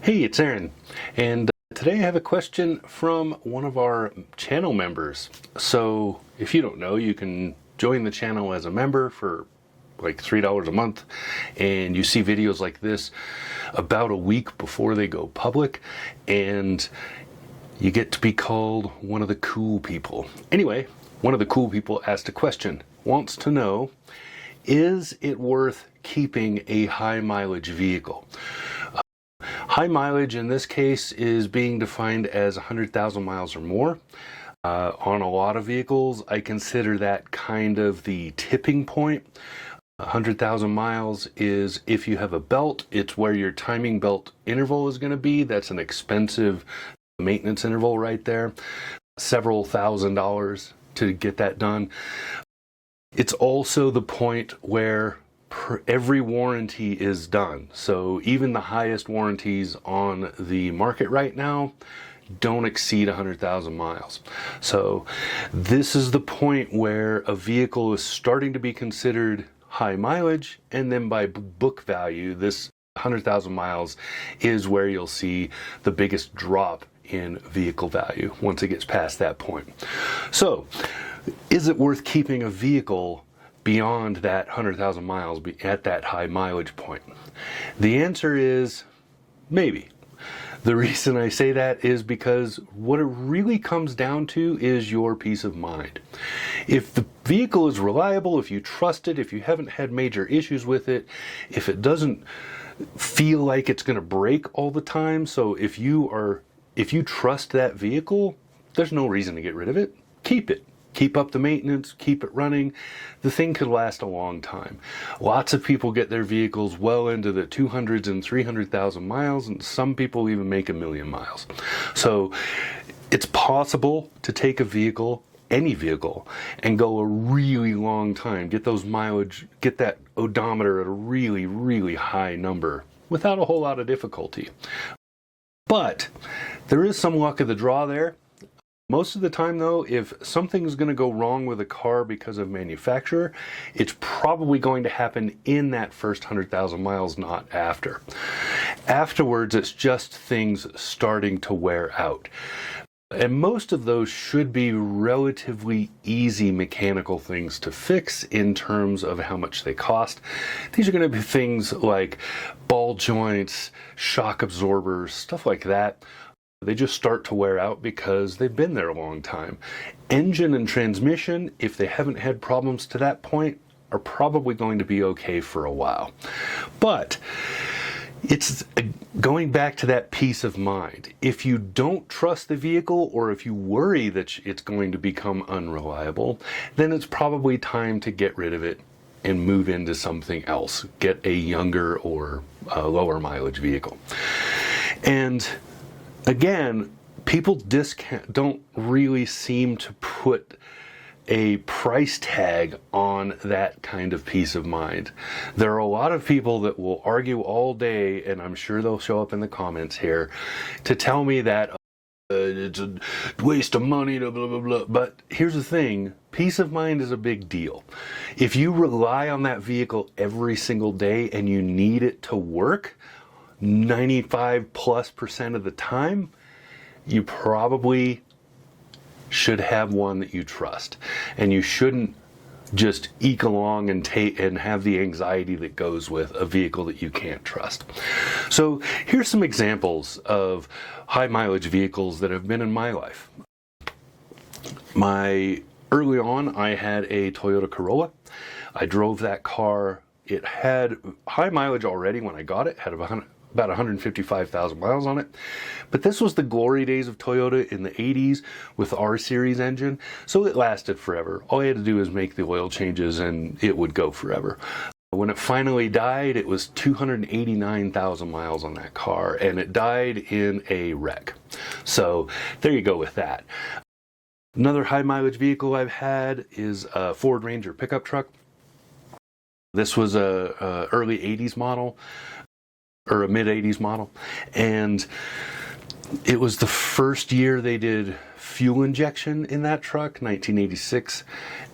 Hey, it's Aaron, and today I have a question from one of our channel members. So, if you don't know, you can join the channel as a member for like $3 a month, and you see videos like this about a week before they go public, and you get to be called one of the cool people. Anyway, one of the cool people asked a question, wants to know, is it worth keeping a high mileage vehicle? High mileage in this case is being defined as 100,000 miles or more. On a lot of vehicles, I consider that kind of the tipping point. 100,000 miles is if you have a belt, it's where your timing belt interval is going to be. That's an expensive maintenance interval right there. Several $1,000s to get that done. It's also the point where every warranty is done. So even the highest warranties on the market right now don't exceed 100,000 miles. So this is the point where a vehicle is starting to be considered high mileage, and then by book value, this 100,000 miles is where you'll see the biggest drop in vehicle value once it gets past that point. So is it worth keeping a vehicle beyond that 100,000 miles at that high mileage point? The answer is maybe. The reason I say that is because what it really comes down to is your peace of mind. If the vehicle is reliable, if you trust it, if you haven't had major issues with it, if it doesn't feel like it's going to break all the time, so if you trust that vehicle, there's no reason to get rid of it. Keep it. Keep up the maintenance, keep it running. The thing could last a long time. Lots of people get their vehicles well into the 200s and 300,000 miles, and some people even make 1,000,000 miles. So it's possible to take a vehicle, any vehicle, and go a really long time, get those mileage, get that odometer at a really, really high number without a whole lot of difficulty. But there is some luck of the draw there. Most of the time though, if something's going to go wrong with a car because of manufacturer, it's probably going to happen in that first 100,000 miles, not after. Afterwards, it's just things starting to wear out. And most of those should be relatively easy mechanical things to fix in terms of how much they cost. These are going to be things like ball joints, shock absorbers, stuff like that. They just start to wear out because they've been there a long time. Engine and transmission, if they haven't had problems to that point, are probably going to be okay for a while. But it's going back to that peace of mind. If you don't trust the vehicle, or if you worry that it's going to become unreliable, then it's probably time to get rid of it and move into something else. Get a younger or lower mileage vehicle. And again, people don't really seem to put a price tag on that kind of peace of mind. There are a lot of people that will argue all day, and I'm sure they'll show up in the comments here, to tell me that it's a waste of money, blah, blah, blah. But here's the thing, peace of mind is a big deal. If you rely on that vehicle every single day and you need it to work 95+% of the time, you probably should have one that you trust, and you shouldn't just eke along and have the anxiety that goes with a vehicle that you can't trust. So here's some examples of high mileage vehicles that have been in my life. Early on, I had a Toyota Corolla. I drove that car. It had high mileage already when I got it, had about 155,000 miles on it. But this was the glory days of Toyota in the 80s with the R-Series engine, so it lasted forever. All you had to do was make the oil changes and it would go forever. When it finally died, it was 289,000 miles on that car, and it died in a wreck. So there you go with that. Another high mileage vehicle I've had is a Ford Ranger pickup truck. This was a early 80s model, or a mid-80s model, and it was the first year they did fuel injection in that truck, 1986,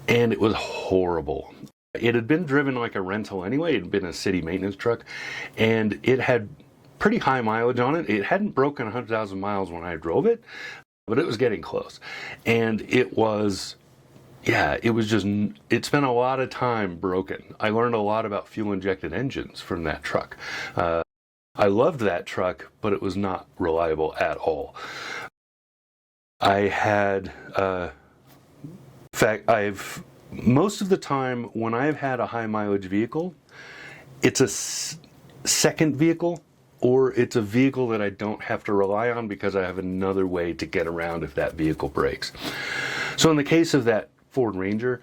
and it was horrible. It had been driven like a rental anyway. It had been a city maintenance truck, and it had pretty high mileage on it. It hadn't broken 100,000 miles when I drove it, but it was getting close. And it was, yeah, it spent a lot of time broken. I learned a lot about fuel-injected engines from that truck. I loved that truck, but it was not reliable at all. I had, in fact, most of the time when I've had a high mileage vehicle, it's a second vehicle, or it's a vehicle that I don't have to rely on because I have another way to get around if that vehicle breaks. So in the case of that Ford Ranger,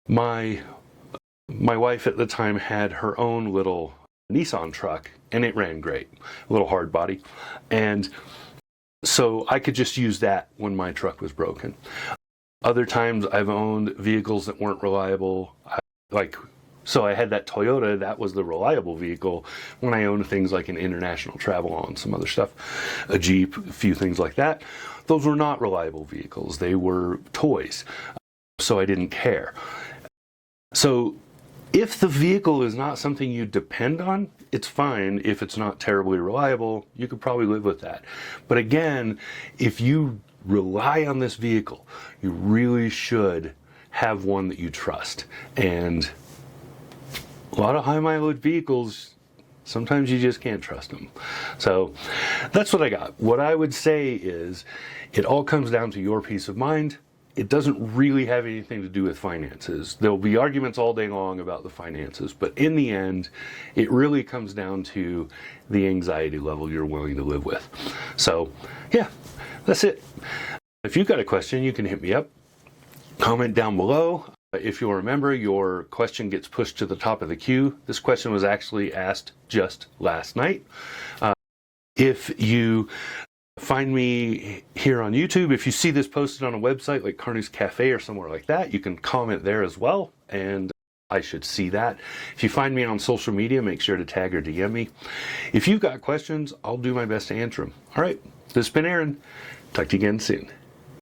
my wife at the time had her own little Nissan truck, and it ran great, a little hard body, and so I could just use that when my truck was broken. Other times I've owned vehicles that weren't reliable, so I had that Toyota, that was the reliable vehicle when I owned things like an International Travel and some other stuff, a Jeep, a few things like that. Those were not reliable vehicles, they were toys, so I didn't care. So if the vehicle is not something you depend on, it's fine. If it's not terribly reliable, you could probably live with that. But again, if you rely on this vehicle, you really should have one that you trust. And a lot of high mileage vehicles, sometimes you just can't trust them. So that's what I got. What I would say is it all comes down to your peace of mind. It doesn't really have anything to do with finances. There'll be arguments all day long about the finances, but in the end, it really comes down to the anxiety level you're willing to live with. So yeah, that's it. If you've got a question, you can hit me up. Comment down below. If you'll remember, your question gets pushed to the top of the queue. This question was actually asked just last night. If you find me here on YouTube, if you see this posted on a website like Carney's Cafe or somewhere like that, you can comment there as well, and I should see that. If you find me on social media, make sure to tag or DM me. If you've got questions, I'll do my best to answer them. All right, this has been Aaron. Talk to you again soon.